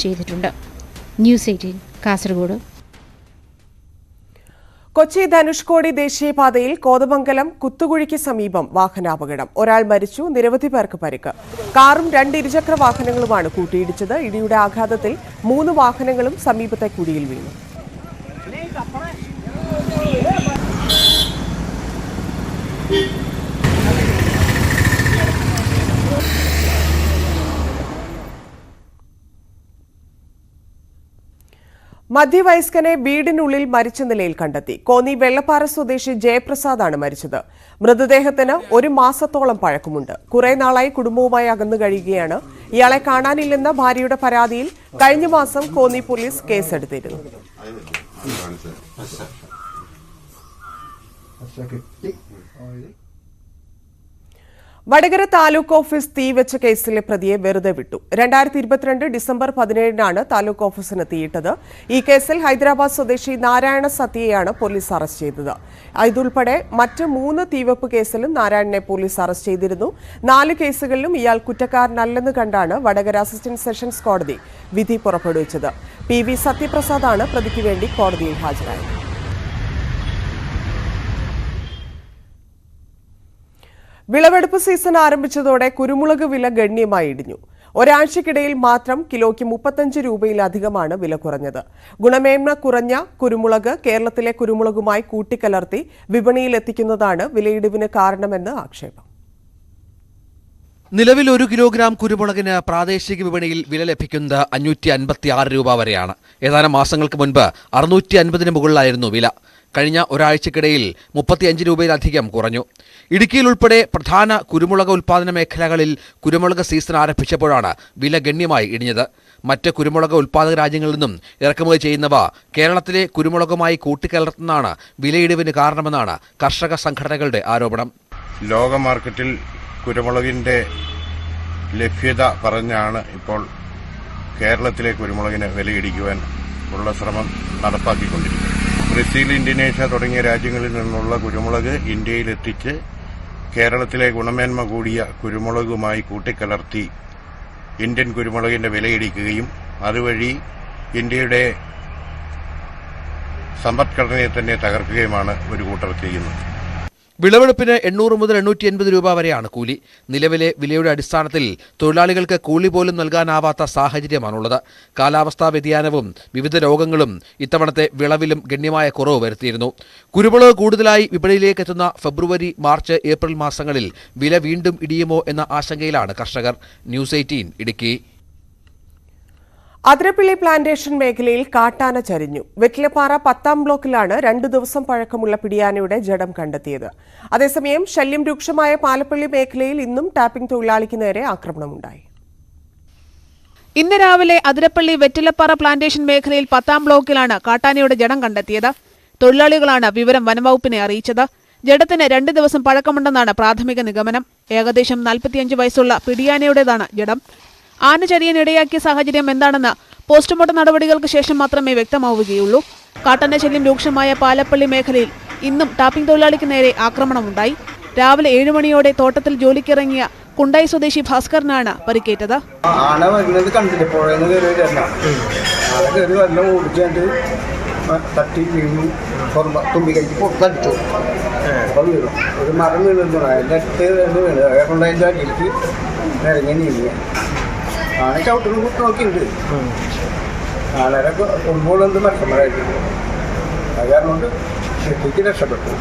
ചെയ്തിട്ടുണ്ട്. ന്യൂസ് 18 കാസർഗോഡ്. കൊച്ചി ധനുഷ്കോടി ദേശീയപാതയിൽ കോതമംഗലം കുത്തുകുഴിക്ക് സമീപം വാഹനാപകടം. ഒരാൾ മരിച്ചു, നിരവധി പേർക്ക് പരിക്ക്. കാറും 2 ഇരുചക്ര വാഹനങ്ങളുമാണ് കൂട്ടിയിടിച്ചത്. ഇടിയുടെ ആഘാതത്തിൽ 3 വാഹനങ്ങളും സമീപത്തെ കുഴിയിൽ വീണു. മധ്യവയസ്കനെ വീടിനുള്ളിൽ മരിച്ച നിലയിൽ കണ്ടെത്തി. കോന്നി വെള്ളപ്പാറ സ്വദേശി ജയപ്രസാദാണ് മരിച്ചത്. മൃതദേഹത്തിന് 1 മാസത്തോളം പഴക്കമുണ്ട്. കുറെ നാളായി കുടുംബവുമായി അകന്നു കഴിയുകയാണ്. ഇയാളെ കാണാനില്ലെന്ന ഭാര്യയുടെ പരാതിയിൽ കഴിഞ്ഞ മാസം കോന്നി പോലീസ് കേസെടുത്തിരുന്നു. വടകര താലൂക്ക് ഓഫീസ് തീവെച്ച കേസിലെ പ്രതിയെ വെറുതെ വിട്ടു. 2022 ഡിസംബർ 17-നാണ് താലൂക്ക് ഓഫീസിന് തീയിട്ടത്. ഈ കേസിൽ ഹൈദരാബാദ് സ്വദേശി നാരായണ സത്യയെയാണ് പോലീസ് അറസ്റ്റ് ചെയ്തത്. ഇതുൾപ്പെടെ മറ്റ് 3 തീവെപ്പ് കേസിലും നാരായണനെ പോലീസ് അറസ്റ്റ് ചെയ്തിരുന്നു. 4 കേസുകളിലും ഇയാൾ കുറ്റക്കാരനല്ലെന്ന് കണ്ടാണ് വടകര അസിസ്റ്റന്റ് സെഷൻസ് കോടതി വിധി പുറപ്പെടുവിച്ചത്. PV സത്യപ്രസാദാണ് പ്രതിക്ക് വേണ്ടി കോടതിയിൽ ഹാജരായത്. വിളവെടുപ്പ് സീസൺ ആരംഭിച്ചതോടെ കുരുമുളക് വില ഗണ്യമായി ഇടിഞ്ഞു. ഒരാഴ്ചക്കിടയിൽ മാത്രം കിലോയ്ക്ക് 35 രൂപയിലധികമാണ് വില കുറഞ്ഞത്. ഗുണമേന്മ കുറഞ്ഞ കുരുമുളക് കേരളത്തിലെ കുരുമുളകുമായി കൂട്ടിക്കലർത്തി വിപണിയിലെത്തിക്കുന്നതാണ് വിലയിടിവിന് കാരണമെന്ന് ആക്ഷേപം. നിലവിൽ 1 കിലോഗ്രാം കുരുമുളകിന് പ്രാദേശിക വിപണിയിൽ വില ലഭിക്കുന്നത് 556 രൂപ വരെയാണ്. ഏതാനും മാസങ്ങൾക്ക് മുൻപ് 650-ന് മുകളിലായിരുന്നു വില. കഴിഞ്ഞ ഒരാഴ്ചക്കിടയിൽ 35 രൂപയിലധികം കുറഞ്ഞു. ഇടുക്കിയിൽ ഉൾപ്പെടെ പ്രധാന കുരുമുളക് ഉൽപ്പാദന മേഖലകളിൽ കുരുമുളക് സീസൺ ആരംഭിച്ചപ്പോഴാണ് വില ഗണ്യമായി ഇടിഞ്ഞത്. മറ്റ് കുരുമുളക് ഉൽപ്പാദക രാജ്യങ്ങളിൽ നിന്നും ഇറക്കുമതി ചെയ്യുന്നവ കേരളത്തിലെ കുരുമുളകുമായി കൂട്ടിക്കലർത്തുന്നതാണ് വിലയിടിവിന് കാരണമെന്നാണ് കർഷക സംഘടനകളുടെ ആരോപണം. ലോക മാർക്കറ്റിൽ കുരുമുളകിന്റെ ലഭ്യത പറഞ്ഞാണ് ഇപ്പോൾ കേരളത്തിലെ കുരുമുളകിന് വിലയിടിക്കുവാൻ ഉള്ള ശ്രമം നടപ്പാക്കിക്കൊണ്ടിരിക്കുന്നത്. ബ്രസീൽ, ഇന്തോനേഷ്യ തുടങ്ങിയ രാജ്യങ്ങളിൽ നിന്നുള്ള കുരുമുളക് ഇന്ത്യയിലെത്തിച്ച് കേരളത്തിലെ ഗുണമേന്മ കൂടിയ കുരുമുളകുമായി കൂട്ടിക്കലർത്തി ഇന്ത്യൻ കുരുമുളകിന്റെ വിലയിടിക്കുകയും അതുവഴി ഇന്ത്യയുടെ സമ്പദ്ഘടനയെ തന്നെ തകർക്കുകയുമാണ് ഒരു കൂട്ടർ ചെയ്യുന്നത്. വിളവെടുപ്പിന് 800 മുതൽ 880 രൂപ വരെയാണ് കൂലി. നിലവിലെ വിലയുടെ അടിസ്ഥാനത്തിൽ തൊഴിലാളികൾക്ക് കൂലി പോലും നൽകാനാവാത്ത സാഹചര്യമാണുള്ളത്. കാലാവസ്ഥാ വ്യതിയാനവും വിവിധ രോഗങ്ങളും ഇത്തവണത്തെ വിളവിലും ഗണ്യമായ കുറവ് വരുത്തിയിരുന്നു. കുരുമുളക് കൂടുതലായി വിപണിയിലേക്ക് എത്തുന്ന ഫെബ്രുവരി, മാർച്ച്, ഏപ്രിൽ മാസങ്ങളിൽ വില വീണ്ടും ഇടിയുമോ എന്ന ആശങ്കയിലാണ് കർഷകർ. ന്യൂസ് 18 ഇടുക്കി. അതിരപ്പിള്ളി പ്ലാന്റേഷൻ മേഖലയിൽ കാട്ടാന ചരിഞ്ഞു. വെറ്റിലപ്പാറ 10-ാം ബ്ലോക്കിലാണ് 2 ദിവസം പഴക്കമുള്ള പിടിയാനയുടെ ജഡം കണ്ടെത്തിയത്. അതേസമയം ശല്യം രൂക്ഷമായ പാലപ്പള്ളി മേഖലയിൽ ഇന്നും ടാപ്പിംഗ് തൊഴിലാളിക്ക് നേരെ ആക്രമണമുണ്ടായി. ഇന്ന് രാവിലെ അതിരപ്പള്ളി വെറ്റിലപ്പാറ പ്ലാന്റേഷൻ മേഖലയിൽ 10-ാം ബ്ലോക്കിലാണ് കാട്ടാനയുടെ ജഡം കണ്ടെത്തിയത്. തൊഴിലാളികളാണ് വിവരം വനംവകുപ്പിനെ അറിയിച്ചത്. ജഡത്തിന് 2 ദിവസം പഴക്കമുണ്ടെന്നാണ് പ്രാഥമിക നിഗമനം. ഏകദേശം 45 വയസ്സുള്ള പിടിയാനയുടേതാണ് ജഡം. ആന ചരിയാനിടയാക്കിയ സാഹചര്യം എന്താണെന്ന് പോസ്റ്റ്മോർട്ടം നടപടികൾക്ക് ശേഷം മാത്രമേ വ്യക്തമാവുകയുള്ളൂ. കാട്ടാന ശല്യം രൂക്ഷമായ പാലപ്പള്ളി മേഖലയിൽ ഇന്നും ടാപ്പിംഗ് തൊഴിലാളിക്ക് നേരെ ആക്രമണമുണ്ടായി. രാവിലെ 7 മണിയോടെ തോട്ടത്തിൽ ജോലിക്കിറങ്ങിയ കുണ്ടായി സ്വദേശി ഭാസ്കരനാണ് പരിക്കേറ്റത്. ആന വരുന്നത് കണ്ടില്ല, പുഴയെന്ന് കയറിയതല്ല. ആന കയറി വല്ല ഓടിച്ചാണ്ട് തട്ടി വീണു, തുമ്പി കഴിച്ച് പുറത്തടിച്ചു. അപ്പോൾ വീണു, ഒരു മരം വീണിരുന്നു. അതിൻ്റെ അടുത്ത് വീണ് അതുകൊണ്ട് അതിൻ്റെ അടിയിലേക്ക് ഇറങ്ങി നീങ്ങുക. ആന ചവിട്ടും കുത്തി നോക്കിയിട്ടുണ്ട്. ആനരൊക്കെ കൊണ്ടുപോകുന്നത് മരക്കന്മാരായിട്ടുണ്ട്. അത് കാരണം കൊണ്ട് എത്തിക്ക് രക്ഷപ്പെട്ടു.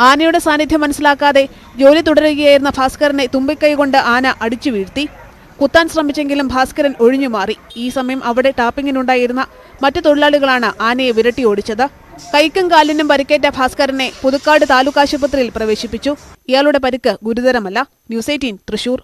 ആനയുടെ സാന്നിധ്യം മനസ്സിലാക്കാതെ ജോലി തുടരുകയായിരുന്ന ഭാസ്കരനെ തുമ്പിക്കൈ കൊണ്ട് ആന അടിച്ചു വീഴ്ത്തി. കുത്താൻ ശ്രമിച്ചെങ്കിലും ഭാസ്കരൻ ഒഴിഞ്ഞുമാറി. ഈ സമയം അവിടെ ടാപ്പിങ്ങിനുണ്ടായിരുന്ന മറ്റു തൊഴിലാളികളാണ് ആനയെ വിരട്ടി ഓടിച്ചത്. കൈക്കും കാലിനും പരിക്കേറ്റ ഭാസ്കരനെ പുതുക്കാട് താലൂക്ക് ആശുപത്രിയിൽ പ്രവേശിപ്പിച്ചു. ഇയാളുടെ പരിക്ക് ഗുരുതരമല്ല. ന്യൂസ് 18 തൃശൂർ.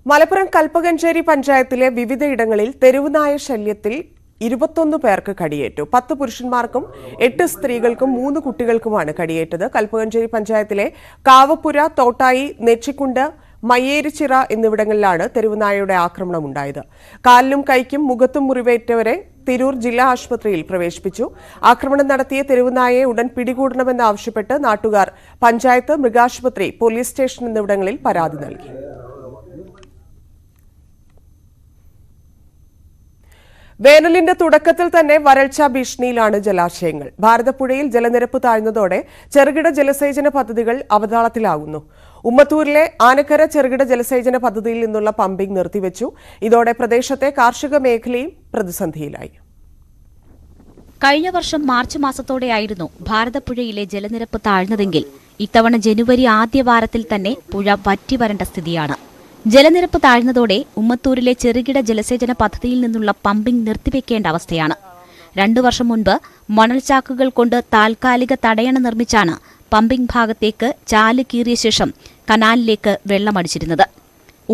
മലപ്പുറം കൽപ്പകഞ്ചേരി പഞ്ചായത്തിലെ വിവിധയിടങ്ങളിൽ തെരുവുനായ ശല്യത്തിൽ 21 പേർക്ക് കടിയേറ്റു. 10 പുരുഷന്മാർക്കും 8 സ്ത്രീകൾക്കും 3 കുട്ടികൾക്കുമാണ് കടിയേറ്റത്. കൽപ്പകഞ്ചേരി പഞ്ചായത്തിലെ കാവപ്പുര, തോട്ടായി, നെച്ചിക്കുണ്ട്, മയ്യേരിച്ചിറ എന്നിവിടങ്ങളിലാണ് തെരുവുനായയുടെ ആക്രമണമുണ്ടായത്. കാലിനും കൈക്കും മുഖത്തും മുറിവേറ്റവരെ തിരൂർ ജില്ലാ ആശുപത്രിയിൽ പ്രവേശിപ്പിച്ചു. ആക്രമണം നടത്തിയ തെരുവുനായയെ ഉടൻ പിടികൂടണമെന്നാവശ്യപ്പെട്ട് നാട്ടുകാർ പഞ്ചായത്ത്, മൃഗാശുപത്രി, പോലീസ് സ്റ്റേഷൻ എന്നിവിടങ്ങളിൽ പരാതി നൽകി. വേനലിന്റെ തുടക്കത്തിൽ തന്നെ വരൾച്ചാ ഭീഷണിയിലാണ് ജലാശയങ്ങൾ. ഭാരതപ്പുഴയിൽ ജലനിരപ്പ് താഴ്ന്നതോടെ ചെറുകിട ജലസേചന പദ്ധതികൾ അവതാളത്തിലാകുന്നു. ഉമ്മത്തൂരിലെ ആനക്കര ചെറുകിട ജലസേചന പദ്ധതിയിൽ നിന്നുള്ള പമ്പിംഗ് നിർത്തിവെച്ചു. ഇതോടെ പ്രദേശത്തെ കാർഷിക മേഖലയും പ്രതിസന്ധിയിലായി. കഴിഞ്ഞ വർഷം മാർച്ച് മാസത്തോടെയായിരുന്നു ഭാരതപ്പുഴയിലെ ജലനിരപ്പ് താഴ്ന്നതെങ്കിൽ ഇത്തവണ ജനുവരി ആദ്യ വാരത്തിൽ തന്നെ പുഴ വറ്റിവരേണ്ട സ്ഥിതിയാണ്. ജലനിരപ്പ് താഴ്ന്നതോടെ ഉമ്മത്തൂരിലെ ചെറുകിട ജലസേചന പദ്ധതിയിൽ നിന്നുള്ള പമ്പിംഗ് നിർത്തിവെക്കേണ്ട അവസ്ഥയാണ്. 2 വർഷം മുൻപ് മണൽചാക്കുകൾ കൊണ്ട് താൽക്കാലിക തടയണ നിർമ്മിച്ചാണ് പമ്പിംഗ് ഭാഗത്തേക്ക് ചാല് കീറിയ ശേഷം കനാലിലേക്ക് വെള്ളമടിച്ചിരുന്നത്.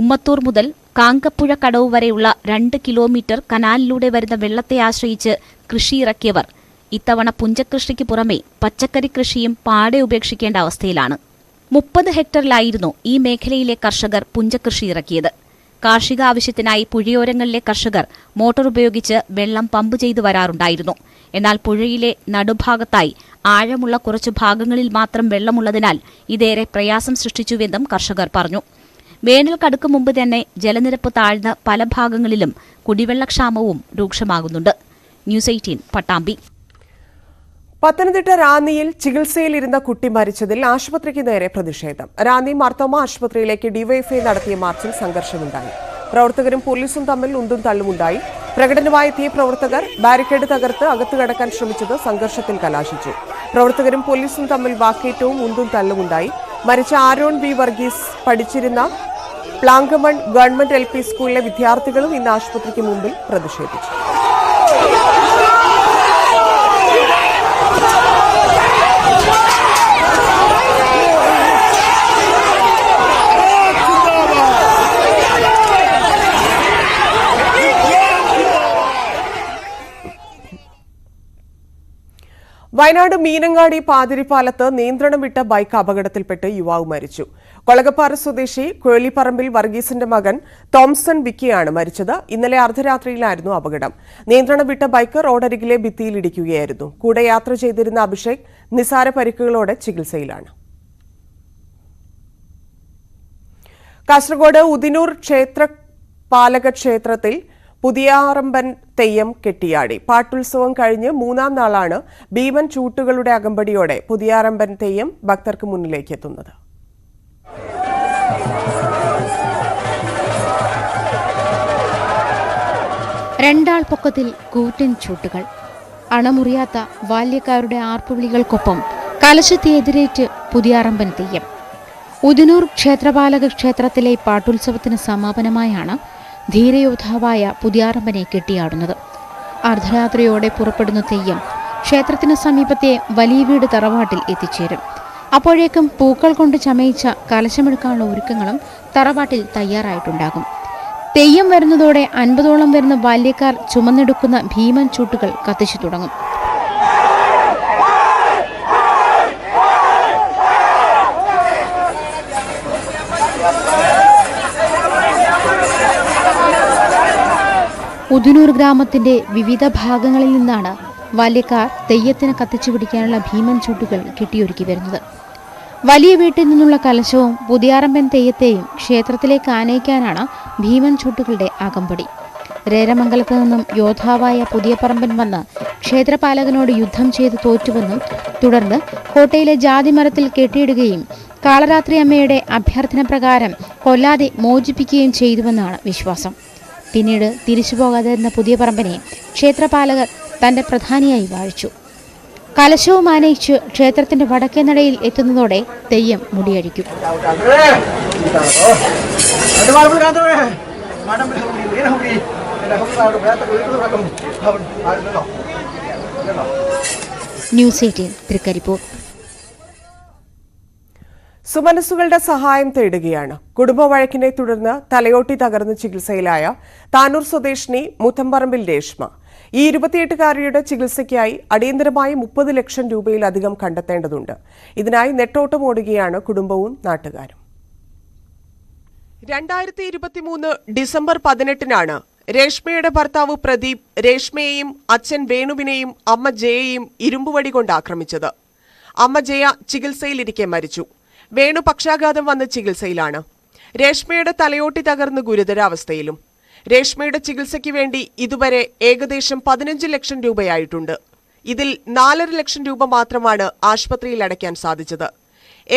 ഉമ്മത്തൂർ മുതൽ കാങ്കപ്പുഴ കടവ് വരെയുള്ള 2 കിലോമീറ്റർ കനാലിലൂടെ വരുന്ന വെള്ളത്തെ ആശ്രയിച്ച് കൃഷിയിറക്കിയവർ ഇത്തവണ പുഞ്ചകൃഷിക്ക് പുറമെ പച്ചക്കറി കൃഷിയും പാടെ ഉപേക്ഷിക്കേണ്ട അവസ്ഥയിലാണ്. 30 ഹെക്ടറിലായിരുന്നു ഈ മേഖലയിലെ കർഷകർ പുഞ്ചകൃഷി ഇറക്കിയത്. കാർഷിക ആവശ്യത്തിനായി പുഴയോരങ്ങളിലെ കർഷകർ മോട്ടോർ ഉപയോഗിച്ച് വെള്ളം പമ്പ് ചെയ്തു വരാറുണ്ടായിരുന്നു. എന്നാൽ പുഴയിലെ നടുഭാഗത്തായി ആഴമുള്ള കുറച്ചു ഭാഗങ്ങളിൽ മാത്രം വെള്ളമുള്ളതിനാൽ ഇതേറെ പ്രയാസം സൃഷ്ടിച്ചുവെന്നും കർഷകർ പറഞ്ഞു. വേനൽ കടുക്കും മുമ്പ് തന്നെ ജലനിരപ്പ് താഴ്ന്ന പല ഭാഗങ്ങളിലും കുടിവെള്ളക്ഷാമവും രൂക്ഷമാകുന്നുണ്ട്. ന്യൂസ് 18 പട്ടാമ്പി. പത്തനംതിട്ട റാന്നിയിൽ ചികിത്സയിലിരുന്ന കുട്ടി മരിച്ചതിൽ ആശുപത്രിക്ക് നേരെ പ്രതിഷേധം. റാന്നി മാർത്തോമ ആശുപത്രിയിലേക്ക് ഡിവൈഎഫ്ഐ നടത്തിയ മാർച്ചിൽ സംഘർഷമുണ്ടായി. പ്രവർത്തകരും പോലീസും തമ്മിൽ ഉന്തും തള്ളുമുണ്ടായി. പ്രകടനമായെത്തിയ പ്രവർത്തകർ ബാരിക്കേഡ് തകർത്ത് അകത്തു കടക്കാൻ ശ്രമിച്ചത് സംഘർഷത്തിൽ കലാശിച്ചു. പ്രവർത്തകരും പോലീസും തമ്മിൽ വാക്കേറ്റവും ഉന്തും തള്ളുമുണ്ടായി. മരിച്ച ആരോൺ ബി വർഗീസ് പഠിച്ചിരുന്ന പ്ലാങ്കമൺ ഗവൺമെന്റ് LP സ്കൂളിലെ വിദ്യാർത്ഥികളും ഇന്ന് ആശുപത്രിക്ക് മുമ്പിൽ പ്രതിഷേധിച്ചു. വയനാട് മീനങ്ങാടി പാതിരിപ്പാലത്ത് നിയന്ത്രണം വിട്ട ബൈക്ക് അപകടത്തിൽപ്പെട്ട് യുവാവ് മരിച്ചു. കൊളകപ്പാറ സ്വദേശി കുഴലിപ്പറമ്പിൽ വർഗീസിന്റെ മകൻ തോംസൺ വിക്കിയാണ് മരിച്ചത്. ഇന്നലെ അർദ്ധരാത്രിയിലായിരുന്നു അപകടം. നിയന്ത്രണം വിട്ട ബൈക്ക് റോഡരികിലെ ഭിത്തിയിലിടിക്കുകയായിരുന്നു. കൂടെ യാത്ര ചെയ്തിരുന്ന അഭിഷേക് നിസാര പരിക്കുകളോടെ ചികിത്സയിലാണ്. കാസർഗോഡ് ഉദിനൂർ ക്ഷേത്രപാലക ക്ഷേത്രത്തിൽ പുതിയാറമ്പൻ തെയ്യം കെട്ടിയാടി. പാട്ടുത്സവം കഴിഞ്ഞ് 3-ാം നാളാണ് ഭീമൻ ചൂട്ടുകളുടെ അകമ്പടിയോടെ പുതിയാറമ്പൻ തെയ്യം ഭക്തർക്ക് മുന്നിലേക്ക് എത്തുന്നത്. രണ്ടാൾ പൊക്കത്തിൽ കൂറ്റൻ ചൂട്ടുകൾ, അണമുറിയാത്ത ബാല്യക്കാരുടെ ആർപ്പുവിളികൾക്കൊപ്പം കലശത്തെ എതിരേറ്റ് പുതിയാറമ്പൻ തെയ്യം. ഉദിനൂർ ക്ഷേത്രപാലക ക്ഷേത്രത്തിലെ പാട്ടുത്സവത്തിന് സമാപനമായാണ് ധീരയോദ്ധാവായ പുതിയാറമ്പനെ കെട്ടിയാടുന്നത്. അർദ്ധരാത്രിയോടെ പുറപ്പെടുന്ന തെയ്യം ക്ഷേത്രത്തിന് സമീപത്തെ വലിയ വീട് തറവാട്ടിൽ എത്തിച്ചേരും. അപ്പോഴേക്കും പൂക്കൾ കൊണ്ട് ചമയിച്ച കലശമെടുക്കാനുള്ള ഒരുക്കങ്ങളും തറവാട്ടിൽ തയ്യാറായിട്ടുണ്ടാകും. തെയ്യം വരുന്നതോടെ 50ഓളം വരുന്ന ബാല്യക്കാർ ചുമന്നെടുക്കുന്ന ഭീമൻ ചൂട്ടുകൾ കത്തിച്ചു തുടങ്ങും. ഉദിനൂർ ഗ്രാമത്തിന്റെ വിവിധ ഭാഗങ്ങളിൽ നിന്നാണ് ബാല്യക്കാർ തെയ്യത്തിന് കത്തിച്ചു പിടിക്കാനുള്ള ഭീമൻ ചൂട്ടുകൾ കെട്ടിയൊരുക്കി വരുന്നത്. വലിയ വീട്ടിൽ നിന്നുള്ള കലശവും പുതിയാറമ്പൻ തെയ്യത്തെയും ക്ഷേത്രത്തിലേക്ക് ആനയിക്കാനാണ് ഭീമൻ ചൂട്ടുകളുടെ അകമ്പടി. രേരമംഗലത്ത് നിന്നും യോദ്ധാവായ പുതിയപറമ്പൻ വന്ന് ക്ഷേത്രപാലകനോട് യുദ്ധം ചെയ്ത് തോറ്റുവെന്നും തുടർന്ന് കോട്ടയിലെ ജാതിമരത്തിൽ കെട്ടിയിടുകയും കാളരാത്രി അമ്മയുടെ അഭ്യർത്ഥന പ്രകാരം കൊല്ലാതെ മോചിപ്പിക്കുകയും ചെയ്തുവെന്നാണ് വിശ്വാസം. പിന്നീട് തിരിച്ചുപോകാതിരുന്ന പുതിയപറമ്പനെ ക്ഷേത്രപാലകർ തന്റെ പ്രധാനിയായി വാഴിച്ചു. കലശവും ആനയിച്ച് ക്ഷേത്രത്തിന്റെ വടക്കേ നടയിൽ എത്തുന്നതോടെ തെയ്യം മുടിയഴിക്കും. ന്യൂസ് 18 തൃക്കരിപ്പൂർ. സുമനസ്സുകളുടെ സഹായം തേടുകയാണ്. കുടുംബവഴക്കിനെ തുടർന്ന് തലയോട്ടി തകർന്ന് ചികിത്സയിലായ താനൂർ സ്വദേശിനി മുത്തമ്പറമ്പിൽ രേഷ്മ. ഈ 28-കാരിയുടെ ചികിത്സയ്ക്കായി അടിയന്തരമായി 30 ലക്ഷം രൂപയിലധികം കണ്ടെത്തേണ്ടതുണ്ട്. ഇതിനായി നെട്ടോട്ടമോടുകയാണ് കുടുംബവും നാട്ടുകാരും. 2023 ഡിസംബർ 18-നാണ് രേഷ്മയുടെ ഭർത്താവ് പ്രദീപ് രേഷ്മയെയും അച്ഛൻ വേണുവിനെയും അമ്മ ജയയെയും ഇരുമ്പുവടി കൊണ്ട് ആക്രമിച്ചത്. അമ്മ ജയ ചികിത്സയിലിരിക്കെ മരിച്ചു. വേണു പക്ഷാഘാതം വന്ന് ചികിത്സയിലാണ്. രേഷ്മയുടെ തലയോട്ടി തകർന്ന് ഗുരുതരാവസ്ഥയിലും. രേഷ്മയുടെ ചികിത്സയ്ക്ക് വേണ്ടി ഇതുവരെ ഏകദേശം 15 ലക്ഷം രൂപയായിട്ടുണ്ട്. ഇതിൽ 4.5 ലക്ഷം രൂപ മാത്രമാണ് ആശുപത്രിയിൽ അടയ്ക്കാൻ സാധിച്ചത്.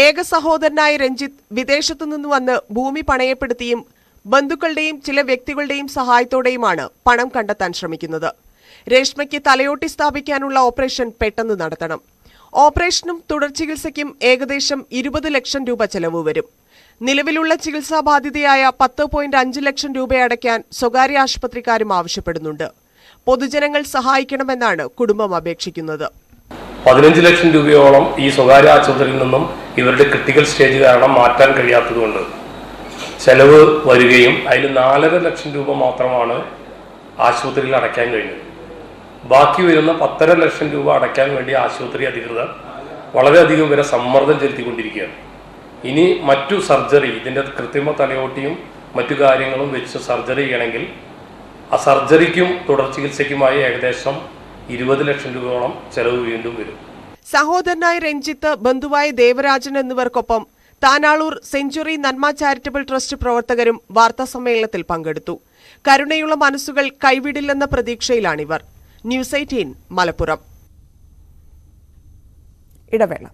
ഏക സഹോദരനായ രഞ്ജിത്ത് വിദേശത്തു നിന്ന് വന്ന് ഭൂമി പണയപ്പെടുത്തിയും ബന്ധുക്കളുടെയും ചില വ്യക്തികളുടെയും സഹായത്തോടെയുമാണ് പണം കണ്ടെത്താൻ ശ്രമിക്കുന്നത്. രേഷ്മയ്ക്ക് തലയോട്ടി സ്ഥാപിക്കാനുള്ള ഓപ്പറേഷൻ പെട്ടെന്ന് നടത്തണം. ഓപ്പറേഷനും തുടർ ചികിത്സയ്ക്കും ഏകദേശം 20 ലക്ഷം രൂപ ചെലവ് വരും. നിലവിലുള്ള ചികിത്സാ ബാധ്യതയായ 10.5 ലക്ഷം രൂപ അടയ്ക്കാൻ സ്വകാര്യ ആശുപത്രിക്കാരും ആവശ്യപ്പെടുന്നുണ്ട്. പൊതുജനങ്ങൾ സഹായിക്കണമെന്നാണ് കുടുംബം അപേക്ഷിക്കുന്നത്. 15 ലക്ഷം രൂപയോളം ഈ സ്വകാര്യ ആശുപത്രിയിൽ നിന്നും ഇവരുടെ ക്രിട്ടിക്കൽ സ്റ്റേജ് കാരണം മാറ്റാൻ കഴിയാത്തതുകൊണ്ട് ചെലവ് വരികയും അതിൽ 4.5 ലക്ഷം രൂപ മാത്രമാണ് ആശുപത്രിയിൽ അടയ്ക്കാൻ കഴിഞ്ഞത്. ബാക്കി വരുന്ന 10.5 ലക്ഷം രൂപ അടയ്ക്കാൻ വേണ്ടി ആശുപത്രി അധികൃതർ വളരെയധികം വരെ സമ്മർദ്ദം ചെലുത്തിക്കൊണ്ടിരിക്കുകയാണ്. ഇനി മറ്റു സർജറി, ഇതിൻ്റെ കൃത്രിമ തലയോട്ടിയും മറ്റു കാര്യങ്ങളും വെച്ച് സർജറി ചെയ്യണമെങ്കിൽ ആ സർജറിക്കും തുടർ ചികിത്സയ്ക്കുമായി ഏകദേശം 20 ലക്ഷം രൂപയോളം ചെലവ് വീണ്ടും വരും. സഹോദരനായ രഞ്ജിത്ത്, ബന്ധുവായ ദേവരാജൻ എന്നിവർക്കൊപ്പം താനാളൂർ സെഞ്ചുറി നന്മ ചാരിറ്റബിൾ ട്രസ്റ്റ് പ്രവർത്തകരും വാർത്താസമ്മേളനത്തിൽ പങ്കെടുത്തു. കരുണയുള്ള മനസ്സുകൾ കൈവിടില്ലെന്ന പ്രതീക്ഷയിലാണിവർ. ന്യൂസ് 18 മലപ്പുറം. ഇടവേള.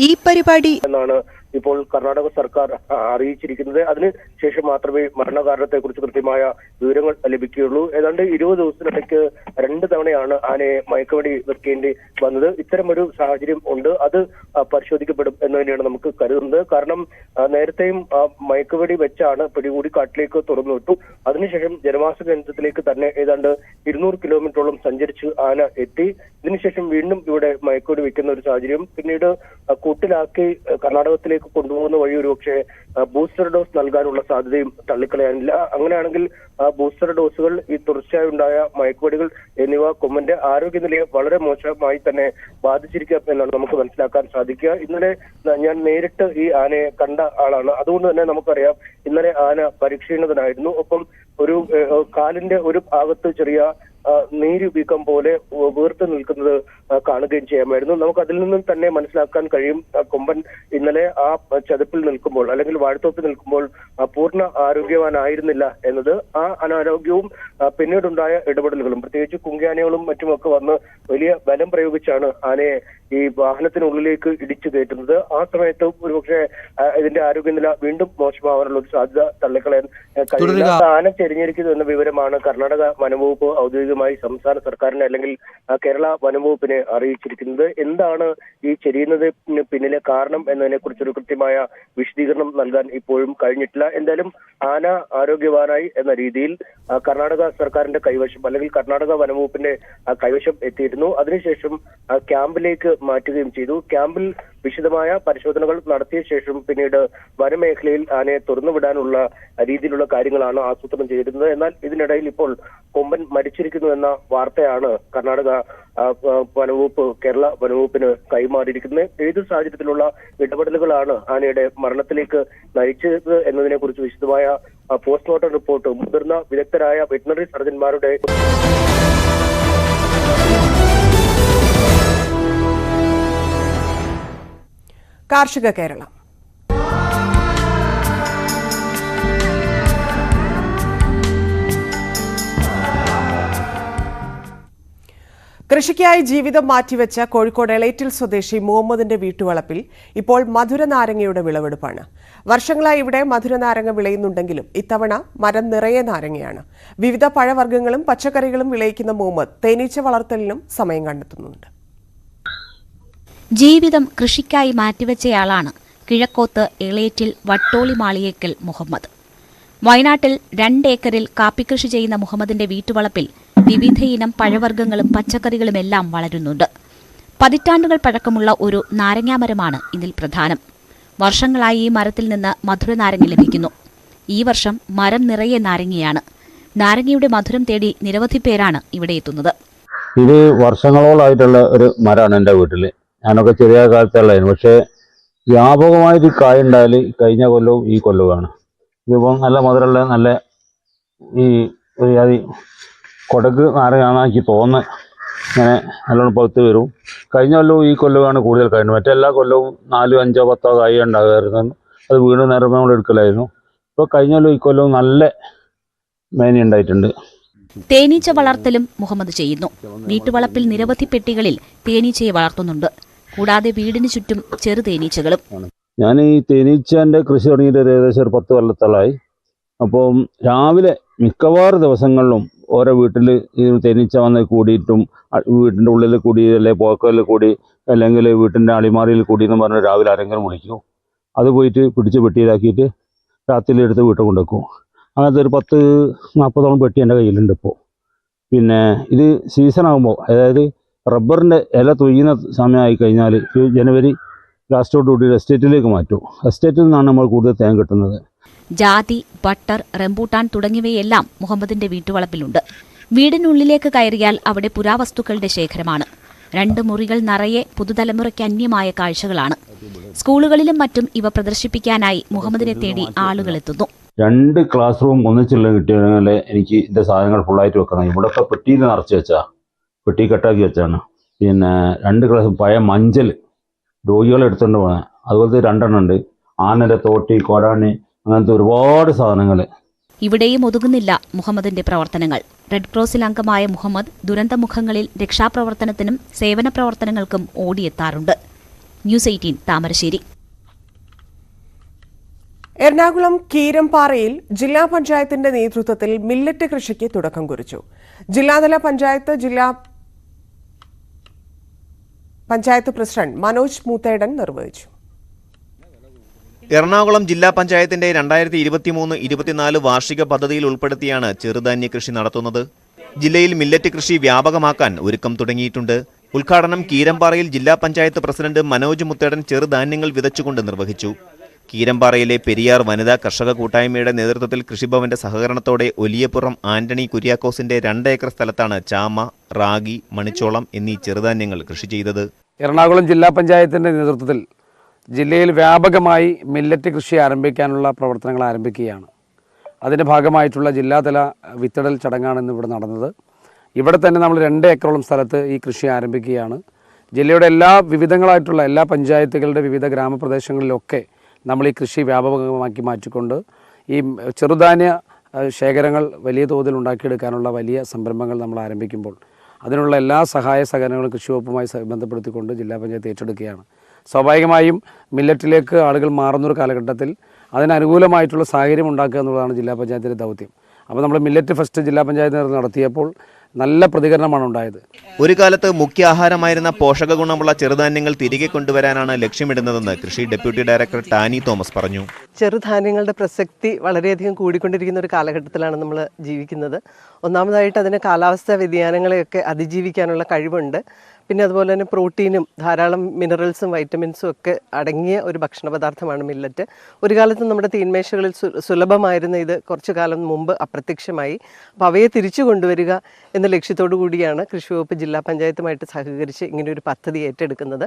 ഈ പരിപാടി എന്നാണ് ഇപ്പോൾ കർണാടക സർക്കാർ അറിയിച്ചിരിക്കുന്നത്. അതിനുശേഷം മാത്രമേ മരണകാരണത്തെക്കുറിച്ച് കൃത്യമായ വിവരങ്ങൾ ലഭിക്കുകയുള്ളൂ. ഏതാണ്ട് 20 ദിവസത്തിനിടയ്ക്ക് 2 തവണയാണ് ആനയെ മയക്കുവെടി വെക്കേണ്ടി വന്നത്. ഇത്തരമൊരു സാഹചര്യം ഉണ്ട്. അത് പരിശോധിക്കപ്പെടും എന്ന് തന്നെയാണ് നമുക്ക് കരുതുന്നത്. കാരണം നേരത്തെയും മയക്കുവെടി വെച്ചാണ് പിടികൂടി കാട്ടിലേക്ക് തുറന്നുവിട്ടു. അതിനുശേഷം ജനവാസ കേന്ദ്രത്തിലേക്ക് തന്നെ ഏതാണ്ട് 200 കിലോമീറ്ററോളം സഞ്ചരിച്ച് ആന എത്തി. ഇതിനുശേഷം വീണ്ടും ഇവിടെ മയക്കുവെടി വെക്കുന്ന ഒരു സാഹചര്യം, പിന്നീട് കൂട്ടിലാക്കി കർണാടകത്തിലേക്ക് കൊണ്ടുപോകുന്ന വഴി ഒരുപക്ഷെ ബൂസ്റ്റർ ഡോസ് നൽകാനുള്ള സാധ്യതയും തള്ളിക്കളയാനില്ല. അങ്ങനെയാണെങ്കിൽ ബൂസ്റ്റർ ഡോസുകൾ, ഈ തുടർച്ചയായി ഉണ്ടായ മയക്കുവെടികൾ എന്നിവ കൊമ്പന്റെ ആരോഗ്യനിലയെ വളരെ മോശമായി തന്നെ ബാധിച്ചിരിക്കാം എന്നാണ് നമുക്ക് മനസ്സിലാക്കാൻ സാധിക്കുക. ഇന്നലെ ഞാൻ നേരിട്ട് ഈ ആനയെ കണ്ട ആളാണ്. അതുകൊണ്ട് തന്നെ നമുക്കറിയാം ഇന്നലെ ആന പരിക്ഷീണിതനായിരുന്നു. ഒപ്പം ഒരു കാലിന്റെ ഒരു ഭാഗത്ത് ചെറിയ നീര് വീക്കം പോലെ വീർത്ത് നിൽക്കുന്നത് കാണുകയും ചെയ്യാമായിരുന്നു. നമുക്ക് അതിൽ നിന്നും തന്നെ മനസ്സിലാക്കാൻ കഴിയും കൊമ്പൻ ഇന്നലെ ആ ചതുപ്പിൽ നിൽക്കുമ്പോൾ അല്ലെങ്കിൽ വാഴത്തോപ്പിൽ നിൽക്കുമ്പോൾ പൂർണ്ണ ആരോഗ്യവാനായിരുന്നില്ല എന്നത്. ആ അനാരോഗ്യവും പിന്നീടുണ്ടായ ഇടപെടലുകളും, പ്രത്യേകിച്ച് കുങ്കിയാനകളും മറ്റുമൊക്കെ വന്ന് വലിയ ബലം പ്രയോഗിച്ചാണ് ആനയെ ഈ വാഹനത്തിനുള്ളിലേക്ക് ഇടിച്ചു കയറ്റുന്നത്. ആ സമയത്ത് ഒരുപക്ഷെ ഇതിന്റെ ആരോഗ്യനില വീണ്ടും മോശമാവാനുള്ള ഒരു സാധ്യത തള്ളിക്കളയാൻ കഴിയില്ല. ആന ചെരിഞ്ഞിരിക്കുന്നു എന്ന വിവരമാണ് കർണാടക വനംവകുപ്പ് ഔദ്യോഗികമായി സംസ്ഥാന സർക്കാരിനെ അല്ലെങ്കിൽ കേരള വനംവകുപ്പിനെ അറിയിച്ചിരിക്കുന്നത്. എന്താണ് ഈ ചെരിയുന്നതിന് പിന്നിലെ കാരണം എന്നതിനെ കുറിച്ചൊരു കൃത്യമായ വിശദീകരണം നൽകാൻ ഇപ്പോഴും കഴിഞ്ഞിട്ടില്ല. എന്തായാലും ആന ആരോഗ്യവാനായി എന്ന രീതിയിൽ കർണാടക സർക്കാരിന്റെ കൈവശം അല്ലെങ്കിൽ കർണാടക വനംവകുപ്പിന്റെ കൈവശം എത്തിയിരുന്നു. അതിനുശേഷം ക്യാമ്പിലേക്ക് മാറ്റുകയും ചെയ്തു. ക്യാമ്പിൽ വിശദമായ പരിശോധനകൾ നടത്തിയ ശേഷം പിന്നീട് വനമേഖലയിൽ ആനയെ തുറന്നുവിടാനുള്ള രീതിയിലുള്ള കാര്യങ്ങളാണ് ആസൂത്രണം ചെയ്തിരുന്നത്. എന്നാൽ ഇതിനിടയിൽ ഇപ്പോൾ കൊമ്പൻ മരിച്ചിരിക്കുന്നു എന്ന വാർത്തയാണ് കർണാടക വനവകുപ്പ് കേരള വനവകുപ്പിന് കൈമാറിയിരിക്കുന്നത്. ഏത് സാഹചര്യത്തിലുള്ള ഇടപെടലുകളാണ് ആനയുടെ മരണത്തിലേക്ക് നയിച്ചത് എന്നതിനെ കുറിച്ച് വിശദമായ പോസ്റ്റ്മോർട്ടം റിപ്പോർട്ട് മുതിർന്ന വിദഗ്ധരായ വെറ്റിനറി സർജന്മാരുടെ കാർഷിക കേരളം. കൃഷിക്കായി ജീവിതം മാറ്റിവെച്ച കോഴിക്കോട് എളേറ്റിൽ സ്വദേശി മുഹമ്മദിന്റെ വീട്ടുവളപ്പിൽ ഇപ്പോൾ മധുരനാരങ്ങയുടെ വിളവെടുപ്പാണ്. വർഷങ്ങളായി ഇവിടെ മധുരനാരങ്ങ വിളയുന്നുണ്ടെങ്കിലും ഇത്തവണ മരം നിറയെ നാരങ്ങയാണ്. വിവിധ പഴവർഗ്ഗങ്ങളും പച്ചക്കറികളും വിളയിക്കുന്ന മുഹമ്മദ് തേനീച്ച വളർത്തലിനും സമയം കണ്ടെത്തുന്നുണ്ട്. ജീവിതം കൃഷിക്കായി മാറ്റിവെച്ചയാളാണ് കിഴക്കോത്ത് എളേറ്റിൽ വട്ടോളി മാളിയേക്കൽ മുഹമ്മദ്. വയനാട്ടിൽ 2 ഏക്കറിൽ കാപ്പിക്കൃഷി ചെയ്യുന്ന മുഹമ്മദിന്റെ വീട്ടുവളപ്പിൽ വിവിധയിനം പഴവർഗ്ഗങ്ങളും പച്ചക്കറികളുമെല്ലാം വളരുന്നുണ്ട്. പതിറ്റാണ്ടുകൾ പഴക്കമുള്ള ഒരു നാരങ്ങാമരമാണ് ഇതിൽ പ്രധാനം. വർഷങ്ങളായി ഈ മരത്തിൽ നിന്ന് മധുരനാരങ്ങ ലഭിക്കുന്നു. ഈ വർഷം മരം നിറയെ നാരങ്ങയാണ്. നാരങ്ങയുടെ മധുരം തേടി നിരവധി പേരാണ് ഇവിടെ എത്തുന്നത്. ഇത് വർഷങ്ങളോളായിട്ടുള്ള ഒരു മരമാണ് എൻ്റെ വീട്ടിൽ. ഞാനൊക്കെ ചെറിയ കാലത്തുള്ളതായിരുന്നു. പക്ഷേ വ്യാപകമായിട്ട് കായ ഉണ്ടായാൽ കഴിഞ്ഞ കൊല്ലവും ഈ കൊല്ലവുമാണ്. ഇതിപ്പം നല്ല മധുരമുള്ള നല്ല ഈ ഒരു കൊടക്ക് നാരങ്ങാണെന്ന് എനിക്ക് തോന്നുന്നത്. ഇങ്ങനെ നല്ലോണം പഴുത്ത് വരും. കഴിഞ്ഞ കൊല്ലവും ഈ കൊല്ലമാണ് കൂടുതൽ കഴിഞ്ഞത്. മറ്റെല്ലാ കൊല്ലവും 4, 5, 10 കായ ഉണ്ടാകുമായിരുന്നു. അത് വീണ്ടും നേരം നമ്മൾ എടുക്കലായിരുന്നു. ഇപ്പോൾ കഴിഞ്ഞ കൊല്ലവും ഈ കൊല്ലവും നല്ല മേനി ഉണ്ടായിട്ടുണ്ട്. തേനീച്ച വളർത്തലും മുഹമ്മദ് ചെയ്യുന്നു. വീട്ടുവളപ്പിൽ നിരവധി പെട്ടികളിൽ തേനീച്ചയെ വളർത്തുന്നുണ്ട്. കൂടാതെ വീടിന് ചുറ്റും ചെറു തേനീച്ചകളും. ഞാൻ ഈ തേനീച്ചൻ്റെ കൃഷി തുടങ്ങിയിട്ട് ഏകദേശം ഒരു 10 കൊല്ലത്തോളമായി. അപ്പം രാവിലെ മിക്കവാറും ദിവസങ്ങളിലും ഓരോ വീട്ടിൽ ഈ തേനീച്ച വന്ന് കൂടിയിട്ടും വീട്ടിൻ്റെ ഉള്ളിൽ കൂടി അല്ലെങ്കിൽ പോക്കലിൽ കൂടി അല്ലെങ്കിൽ വീട്ടിൻ്റെ അളിമാറിയിൽ കൂടി എന്ന് പറഞ്ഞ് രാവിലെ ആരെങ്കിലും വിളിക്കും. അത് പോയിട്ട് പിടിച്ച് പെട്ടിയിലാക്കിയിട്ട് രാത്രി എടുത്ത് വീട്ടിൽ കൊണ്ടുവെക്കും. അങ്ങനത്തെ ഒരു 10-40 പെട്ടി എൻ്റെ കയ്യിലുണ്ട് ഇപ്പോൾ. പിന്നെ ഇത് സീസൺ ആകുമ്പോൾ, അതായത് റബ്ബറിൻ്റെ ഇല തൊയ്യുന്ന സമയമായി കഴിഞ്ഞാൽ ജനുവരി ലാസ്റ്റോടുകൂടി എസ്റ്റേറ്റിലേക്ക് മാറ്റും. എസ്റ്റേറ്റിൽ നിന്നാണ് നമ്മൾ കൂടുതൽ തേൻ കിട്ടുന്നത്. ജാതി, ബട്ടർ, റംബൂട്ടാൻ തുടങ്ങിയവയെല്ലാം മുഹമ്മദിന്റെ വീട്ടുവളപ്പിലുണ്ട്. വീടിനുള്ളിലേക്ക് കയറിയാൽ അവിടെ പുരാവസ്തുക്കളുടെ ശേഖരമാണ്. 2 മുറികൾ നിറയെ പുതുതലമുറയ്ക്ക് അന്യമായ കാഴ്ചകളാണ്. സ്കൂളുകളിലും മറ്റും ഇവ പ്രദർശിപ്പിക്കാനായി മുഹമ്മദിനെ തേടി ആളുകളെത്തുന്നു. 2 ക്ലാസ് റൂം ഒന്നിച്ചുള്ള കിട്ടിയാൽ എനിക്ക് ഇതിൻ്റെ സാധനങ്ങൾ ഫുള്ളായിട്ട് വെക്കണം. ഇവിടെ ഇപ്പോൾ പെട്ടിയിൽ നിറച്ച് വെച്ചാൽ പെട്ടി കെട്ടാക്കി വെച്ചാണ്. പിന്നെ 2 ക്ലാസ് പഴയ മഞ്ചൽ രോഗികളെ എടുത്തുകൊണ്ട് പോകാൻ, അതുപോലത്തെ 2 എണ്ണം ഉണ്ട്. ആനയുടെ തോട്ടി, കൊടാണി, അങ്ങനത്തെ ഒരുപാട് സാധനങ്ങൾ. ഇവിടെയും ഒതുങ്ങുന്നില്ല മുഹമ്മദിന്റെ പ്രവർത്തനങ്ങൾ. റെഡ് ക്രോസിൽ അംഗമായ മുഹമ്മദ് ദുരന്തമുഖങ്ങളിൽ രക്ഷാപ്രവർത്തനത്തിനും സേവന പ്രവർത്തനങ്ങൾക്കും ഓടിയെത്താറുണ്ട്. ന്യൂസ് 18 താമരശ്ശേരി. എറണാകുളം കീരമ്പാറയിൽ ജില്ലാ പഞ്ചായത്തിന്റെ നേതൃത്വത്തിൽ മില്ലറ്റ് കൃഷിക്ക് തുടക്കം കുറിച്ചു. ജില്ലാതല പഞ്ചായത്ത് പ്രസിഡന്റ് മനോജ് മൂത്തേടൻ നിർവഹിച്ചു. എറണാകുളം ജില്ലാ പഞ്ചായത്തിന്റെ 2023-24 വാർഷിക പദ്ധതിയിൽ ഉൾപ്പെടുത്തിയാണ് ചെറുധാന്യ കൃഷി നടത്തുന്നത്. ജില്ലയിൽ മില്ലറ്റ് കൃഷി വ്യാപകമാക്കാൻ ഒരുക്കം തുടങ്ങിയിട്ടുണ്ട്. ഉദ്ഘാടനം കീരമ്പാറയിൽ ജില്ലാ പഞ്ചായത്ത് പ്രസിഡന്റ് മനോജ് മുത്തേടൻ ചെറുധാന്യങ്ങൾ വിതച്ചുകൊണ്ട് നിർവഹിച്ചു. കീരമ്പാറയിലെ പെരിയാർ വനിതാ കർഷക കൂട്ടായ്മയുടെ നേതൃത്വത്തിൽ കൃഷിഭവന്റെ സഹകരണത്തോടെ ഒലിയപ്പുറം ആന്റണി കുര്യാക്കോസിന്റെ 2 ഏക്കർ സ്ഥലത്താണ് ചാമ, റാഗി, മണിച്ചോളം എന്നീ ചെറുധാന്യങ്ങൾ കൃഷി ചെയ്തത്. എറണാകുളം ജില്ലാ പഞ്ചായത്തിന്റെ നേതൃത്വത്തിൽ ജില്ലയിൽ വ്യാപകമായി മില്ലറ്റ് കൃഷി ആരംഭിക്കാനുള്ള പ്രവർത്തനങ്ങൾ ആരംഭിക്കുകയാണ്. അതിൻ്റെ ഭാഗമായിട്ടുള്ള ജില്ലാതല വിത്തിടൽ ചടങ്ങാണ് ഇന്ന് ഇവിടെ നടന്നത്. ഇവിടെ തന്നെ നമ്മൾ 2 ഏക്കറോളം സ്ഥലത്ത് ഈ കൃഷി ആരംഭിക്കുകയാണ്. ജില്ലയുടെ വിവിധങ്ങളായിട്ടുള്ള എല്ലാ പഞ്ചായത്തുകളുടെ വിവിധ ഗ്രാമപ്രദേശങ്ങളിലൊക്കെ നമ്മൾ ഈ കൃഷി വ്യാപകമാക്കി മാറ്റിക്കൊണ്ട് ഈ ചെറുധാന്യ ശേഖരങ്ങൾ വലിയ തോതിൽ ഉണ്ടാക്കിയെടുക്കാനുള്ള വലിയ സംരംഭങ്ങൾ നമ്മൾ ആരംഭിക്കുമ്പോൾ അതിനുള്ള എല്ലാ സഹായ സഹകരണങ്ങളും കൃഷി വകുപ്പുമായി ബന്ധപ്പെടുത്തിക്കൊണ്ട് ജില്ലാ പഞ്ചായത്ത് ഏറ്റെടുക്കുകയാണ്. സ്വാഭാവികമായും മില്ലറ്റിലേക്ക് ആളുകൾ മാറുന്നൊരു കാലഘട്ടത്തിൽ അതിനനുകൂലമായിട്ടുള്ള സാഹചര്യം ഉണ്ടാക്കുക എന്നുള്ളതാണ് ജില്ലാ പഞ്ചായത്തിൻ്റെ ദൗത്യം. അപ്പോൾ നമ്മൾ മില്ലറ്റ് ഫസ്റ്റ് ജില്ലാ പഞ്ചായത്ത് നടത്തിയപ്പോൾ നല്ല പ്രതികരണമാണ് ഉണ്ടായത്. ഒരു കാലത്ത് മുഖ്യ ആഹാരമായിരുന്ന പോഷക ഗുണമുള്ള ചെറുധാന്യങ്ങൾ തിരികെ കൊണ്ടുവരാനാണ് ലക്ഷ്യമിടുന്നതെന്ന് കൃഷി ഡെപ്യൂട്ടി ഡയറക്ടർ ടാനി തോമസ് പറഞ്ഞു. ചെറുധാന്യങ്ങളുടെ പ്രസക്തി വളരെയധികം കൂടിക്കൊണ്ടിരിക്കുന്ന ഒരു കാലഘട്ടത്തിലാണ് നമ്മൾ ജീവിക്കുന്നത്. ഒന്നാമതായിട്ട് അതിന് കാലാവസ്ഥാ വ്യതിയാനങ്ങളെയൊക്കെ അതിജീവിക്കാനുള്ള കഴിവുണ്ട്. പിന്നെ അതുപോലെ തന്നെ പ്രോട്ടീനും ധാരാളം മിനറൽസും വൈറ്റമിൻസും ഒക്കെ അടങ്ങിയ ഒരു ഭക്ഷണ പദാർത്ഥമാണ് മില്ലറ്റ്. ഒരു കാലത്ത് നമ്മുടെ തീന്മേശകളിൽ സുലഭമായിരുന്ന ഇത് കുറച്ചു കാലം മുമ്പ് അപ്രത്യക്ഷമായി. അപ്പോൾ അവയെ തിരിച്ചു കൊണ്ടുവരിക എന്ന ലക്ഷ്യത്തോടു കൂടിയാണ് കൃഷി വകുപ്പ് ജില്ലാ പഞ്ചായത്തുമായിട്ട് സഹകരിച്ച് ഇങ്ങനെയൊരു പദ്ധതി ഏറ്റെടുക്കുന്നത്.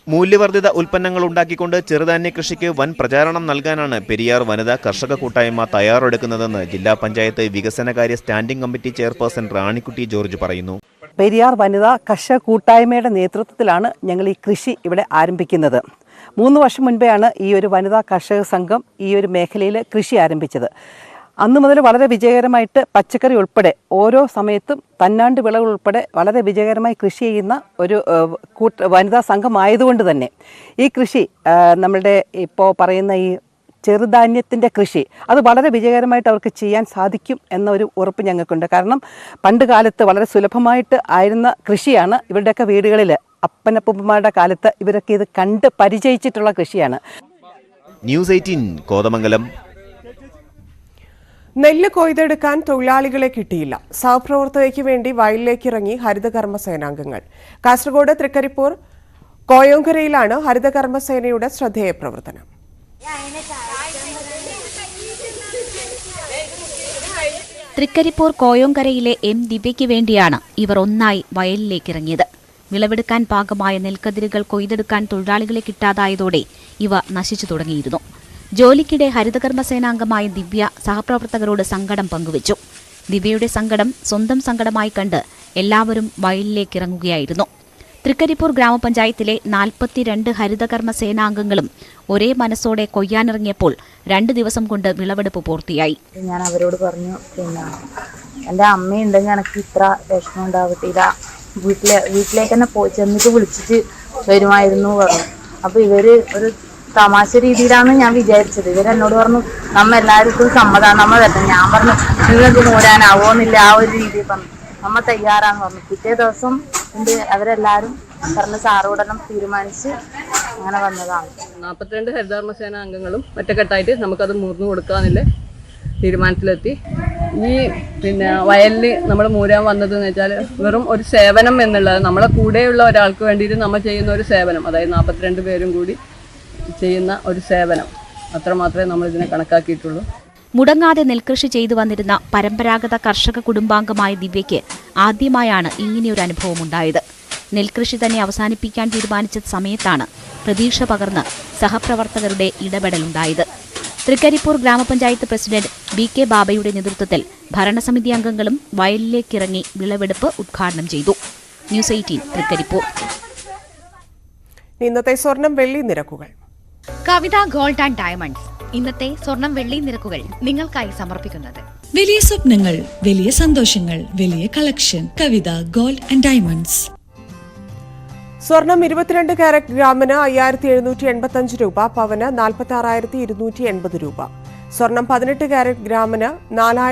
മൂല്യവർദ്ധിത ഉൽപ്പന്നങ്ങൾ ഉണ്ടാക്കിക്കൊണ്ട് ചെറുധാന്യ കൃഷിക്ക് വൻ പ്രചാരണം നൽകാനാണ് പെരിയാർ വനിതാ കർഷക കൂട്ടായ്മ തയ്യാറെടുക്കുന്നതെന്ന് ജില്ലാ പഞ്ചായത്ത് വികസനകാര്യ standing committee chairperson Ranikutty George പറയുന്നു. പെരിയാർ വനിതാ കർഷക കൂട്ടായ്മയുടെ നേതൃത്വത്തിലാണ് ഞങ്ങൾ ഈ കൃഷി ഇവിടെ ആരംഭിക്കുന്നത്. 3 വർഷം മുൻപെയാണ് ഈ ഒരു വനിതാ കർഷക സംഘം ഈ ഒരു മേഖലയിൽ കൃഷി ആരംഭിച്ചത്. അന്ന് മുതൽ വളരെ വിജയകരമായിട്ട് പച്ചക്കറി ഉൾപ്പെടെ ഓരോ സമയത്തും തന്നാണ്ട് വിളകൾ ഉൾപ്പെടെ വളരെ വിജയകരമായി കൃഷി ചെയ്യുന്ന ഒരു വനിതാ സംഘമായതുകൊണ്ട് തന്നെ ഈ കൃഷി നമ്മളുടെ ഇപ്പോൾ പറയുന്ന ഈ ചെറുധാന്യത്തിൻ്റെ കൃഷി അത് വളരെ വിജയകരമായിട്ട് അവർക്ക് ചെയ്യാൻ സാധിക്കും എന്നൊരു ഉറപ്പ് ഞങ്ങൾക്കുണ്ട്. കാരണം പണ്ട് കാലത്ത് വളരെ സുലഭമായിട്ട് ആയിരുന്ന കൃഷിയാണ്. ഇവരുടെയൊക്കെ വീടുകളിൽ അപ്പനപ്പൂപ്പന്മാരുടെ കാലത്ത് ഇവരൊക്കെ ഇത് കണ്ട് പരിചയിച്ചിട്ടുള്ള കൃഷിയാണ്. ന്യൂസ് 18 കോതമംഗലം. നെല്ല് കൊയ്തെടുക്കാൻ തൊഴിലാളികളെ കിട്ടിയില്ല. സഹപ്രവർത്തകയ്ക്ക് വേണ്ടി വയലിലേക്ക് ഇറങ്ങി ഹരിതകർമ്മ സേനാംഗങ്ങൾ. കാസർഗോഡ് തൃക്കരിപ്പൂർ കോയോങ്കരയിലാണ് ഹരിതകർമ്മസേനയുടെ ശ്രദ്ധേയ പ്രവർത്തനം. തൃക്കരിപ്പൂർ കോയോങ്കരയിലെ എം ദിവ്യയ്ക്ക് വേണ്ടിയാണ് ഇവർ ഒന്നായി വയലിലേക്കിറങ്ങിയത്. വിളവെടുക്കാൻ പാകമായ നെൽക്കതിരുകൾ കൊയ്തെടുക്കാൻ തൊഴിലാളികളെ കിട്ടാതായതോടെ ഇവ നശിച്ചു തുടങ്ങിയിരുന്നു. ജോലിക്കിടെ ഹരിതകർമ്മസേനാംഗമായ ദിവ്യ സഹപ്രവർത്തകരോട് സങ്കടം പങ്കുവച്ചു. ദിവ്യയുടെ സങ്കടം സ്വന്തം സങ്കടമായി കണ്ട് എല്ലാവരും വയലിലേക്ക് ഇറങ്ങുകയായിരുന്നു. തൃക്കരിപ്പൂർ ഗ്രാമപഞ്ചായത്തിലെ 42 ഹരിതകർമ്മ സേനാംഗങ്ങളും ഒരേ മനസ്സോടെ കൊയ്യാനിറങ്ങിയപ്പോൾ 2 ദിവസം കൊണ്ട് വിളവെടുപ്പ് പൂർത്തിയായി. ഞാൻ അവരോട് പറഞ്ഞു, പിന്നെ എൻ്റെ അമ്മയുണ്ടെങ്കിൽ എനിക്ക് ഇത്ര വിഷമം ഉണ്ടാവത്തില്ല, വീട്ടിലേക്ക് തന്നെ പോയി ചെന്നിട്ട് വിളിച്ചിട്ട് വരുമായിരുന്നു പറഞ്ഞു. അപ്പോൾ ഇവര് ഒരു തമാശ രീതിയിലാണ് ഞാൻ വിചാരിച്ചത്. ഇവരെന്നോട് പറഞ്ഞു നമ്മ എല്ലാവർക്കും സമ്മതമാണ്, നമ്മ വരണം. ഞാൻ പറഞ്ഞു നിങ്ങൾക്ക് പോരാനാവോന്നില്ല, ആ ഒരു രീതിയിൽ പറഞ്ഞു. നമ്മ തയ്യാറാന്ന് പറഞ്ഞു. പിറ്റേ ദിവസം അവരെല്ലാവരും പറഞ്ഞ സാറോടെല്ലാം തീരുമാനിച്ച് അങ്ങനെ വന്നതാണ്. 42 ഹരിതകർമ്മസേന അംഗങ്ങളും ഒറ്റക്കെട്ടായിട്ട് നമുക്കത് മൂർന്നു കൊടുക്കാന്നുള്ള തീരുമാനത്തിലെത്തി. ഈ വയലിൽ നമ്മൾ മൂരാൻ വന്നതെന്ന് വെച്ചാൽ വെറും ഒരു സേവനം എന്നുള്ളത്, നമ്മളെ കൂടെയുള്ള ഒരാൾക്ക് വേണ്ടിയിട്ട് നമ്മൾ ചെയ്യുന്ന ഒരു സേവനം, അതായത് 42 പേരും കൂടി ചെയ്യുന്ന ഒരു സേവനം, അത്രമാത്രമേ നമ്മൾ ഇതിനെ കണക്കാക്കിയിട്ടുള്ളൂ. മുടങ്ങാതെ നെൽകൃഷി ചെയ്തു വന്നിരുന്ന പരമ്പരാഗത കർഷക കുടുംബാംഗമായ ദിവ്യയ്ക്ക് ആദ്യമായാണ് ഇങ്ങനെയൊരു അനുഭവമുണ്ടായത്. നെൽകൃഷി തന്നെ അവസാനിപ്പിക്കാൻ തീരുമാനിച്ച സമയത്താണ് പ്രതീക്ഷ പകർന്ന് സഹപ്രവർത്തകരുടെ ഇടപെടലുണ്ടായത്. തൃക്കരിപ്പൂർ ഗ്രാമപഞ്ചായത്ത് പ്രസിഡന്റ് BK ബാബയുടെ നേതൃത്വത്തിൽ ഭരണസമിതി അംഗങ്ങളും വയലിലേക്കിറങ്ങി വിളവെടുപ്പ് ഉദ്ഘാടനം ചെയ്തു. ന്യൂസ് 18 തൃക്കരിപ്പൂർ. ഇന്നത്തെ സ്വർണം വെള്ളി നിരക്കുകൾ. കവിത ഗോൾഡ് ആൻഡ് ഡയമണ്ട്സ് ഇന്നത്തെ സ്വർണം വെള്ളി നിരക്കുകൾ നിങ്ങൾക്കായി സമർപ്പിക്കുന്നത്. വലിയ സ്വപ്നങ്ങൾ, വലിയ സന്തോഷങ്ങൾ, വലിയ collection. Kavitha gold and diamonds. സ്വർണം 22 കാരറ്റ് ഗ്രാമിന് 5785 രൂപ, പവന് 46,280 രൂപ. സ്വർണം 18 കാരറ്റ് ഗ്രാമിന് 4,000